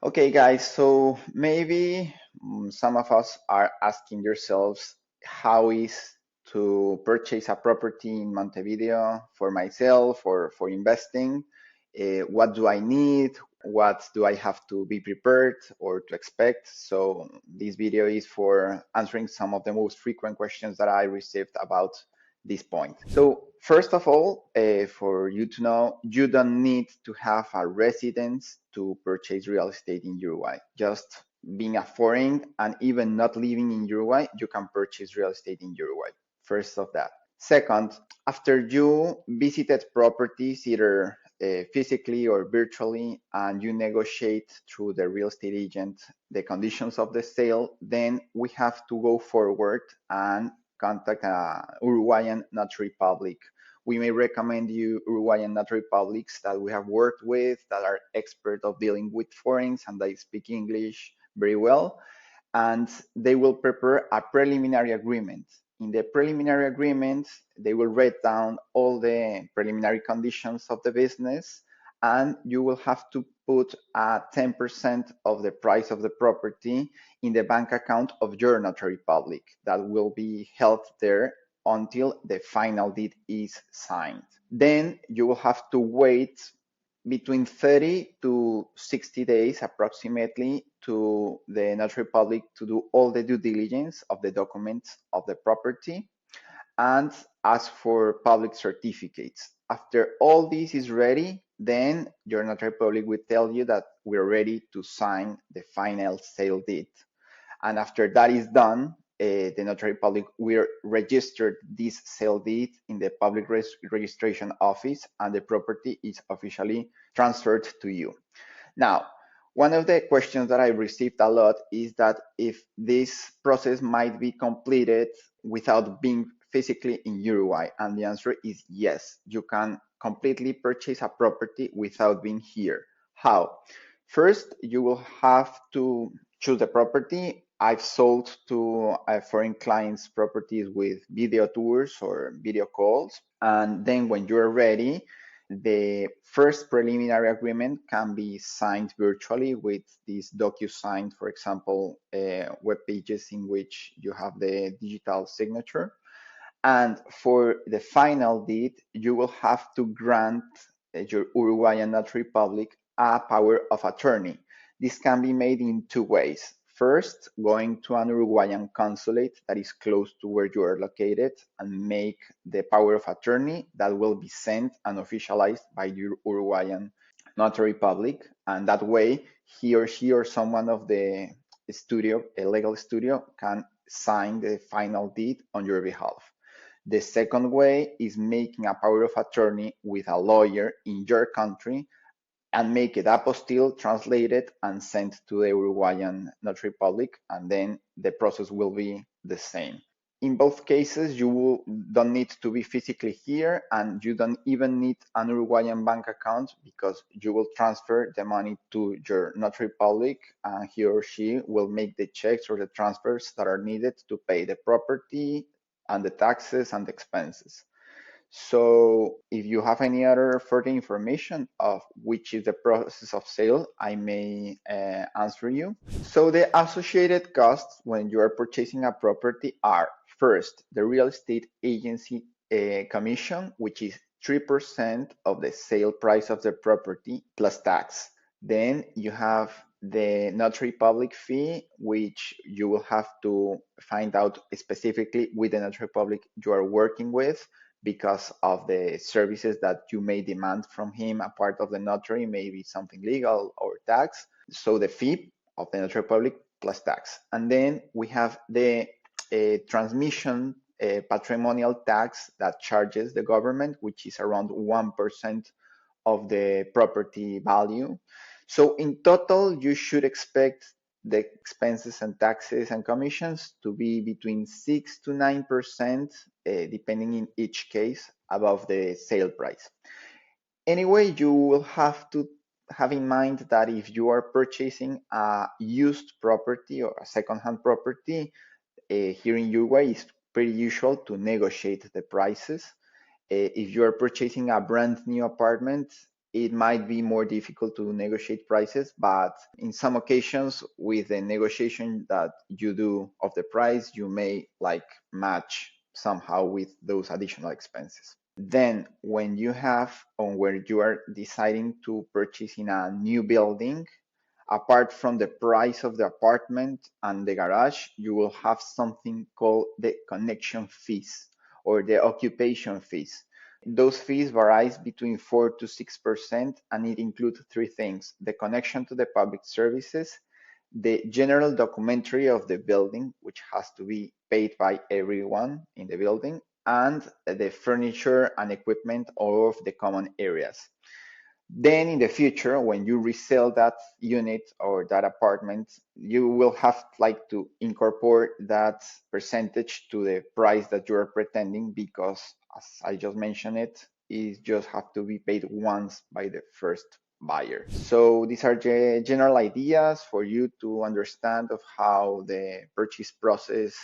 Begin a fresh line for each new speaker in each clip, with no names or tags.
Okay, guys, so maybe some of us are asking yourselves how is to purchase a property in Montevideo for myself or for investing? What do I need? What do I have to be prepared or to expect? So this video is for answering some of the most frequent questions that I received about this point. So first of all, for you to know, you don't need to have a residence to purchase real estate in Uruguay. Just being a foreign and even not living in Uruguay, you can purchase real estate in Uruguay. First of that. Second, after you visited properties either physically or virtually, and you negotiate through the real estate agent the conditions of the sale, then we have to go forward and contact Uruguayan Notary Public. We may recommend you Uruguayan Notary Publics that we have worked with that are expert of dealing with foreigners and they speak English very well. And they will prepare a preliminary agreement. In the preliminary agreement, they will write down all the preliminary conditions of the business, and you will have to put 10% of the price of the property in the bank account of your notary public that will be held there until the final deed is signed. Then you will have to wait between 30 to 60 days approximately to the notary public to do all the due diligence of the documents of the property and ask for public certificates. After all this is ready, then your notary public will tell you that we're ready to sign the final sale deed. And after that is done, the notary public will register this sale deed in the public registration office and the property is officially transferred to you. Now, one of the questions that I received a lot is that if this process might be completed without being physically in Uruguay, and the answer is yes, you can completely purchase a property without being here. How? First, you will have to choose the property. I've sold to foreign clients properties with video tours or video calls. And then when you're ready, the first preliminary agreement can be signed virtually with these DocuSign, for example, web pages in which you have the digital signature. And for the final deed, you will have to grant your Uruguayan Notary Public a power of attorney. This can be made in two ways. First, going to an Uruguayan consulate that is close to where you are located and make the power of attorney that will be sent and officialized by your Uruguayan Notary Public. And that way, he or she or someone of the studio, a legal studio, can sign the final deed on your behalf. The second way is making a power of attorney with a lawyer in your country and make it apostille, translated, and sent to the Uruguayan Notary Public, and then the process will be the same. In both cases, don't need to be physically here, and you don't even need an Uruguayan bank account because you will transfer the money to your notary public, and he or she will make the checks or the transfers that are needed to pay the property and the taxes and the expenses. So if you have any other further information of which is the process of sale, I may answer you. So the associated costs when you are purchasing a property are first, the real estate agency commission, which is 3% of the sale price of the property plus tax. Then you have the notary public fee, which you will have to find out specifically with the notary public you are working with because of the services that you may demand from him. A part of the notary may be something legal or tax. So the fee of the notary public plus tax. And then we have the transmission patrimonial tax that charges the government, which is around 1% of the property value. So in total, you should expect the expenses and taxes and commissions to be between 6 to 9%, depending in each case, above the sale price. Anyway, you will have to have in mind that if you are purchasing a used property or a second-hand property, here in Uruguay, it's pretty usual to negotiate the prices. If you are purchasing a brand new apartment, it might be more difficult to negotiate prices, but in some occasions with the negotiation that you do of the price, you may like match somehow with those additional expenses. Then when you have or where you are deciding to purchase in a new building, apart from the price of the apartment and the garage, you will have something called the connection fees or the occupation fees. Those fees varies between 4 to 6%, and it includes three things: the connection to the public services, the general documentary of the building, which has to be paid by everyone in the building, and the furniture and equipment of the common areas. Then in the future, when you resell that unit or that apartment, you will have like to incorporate that percentage to the price that you are pretending, because as I just mentioned it just have to be paid once by the first buyer. So these are the general ideas for you to understand of how the purchase process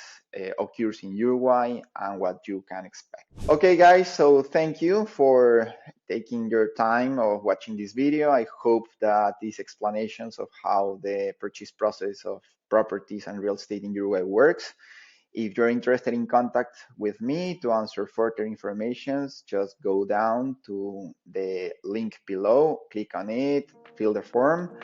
occurs in Uruguay and what you can expect. Okay guys, so thank you for taking your time of watching this video. I hope that these explanations of how the purchase process of properties and real estate in Uruguay works. If you're interested in contact with me to answer further information, just go down to the link below, click on it, fill the form,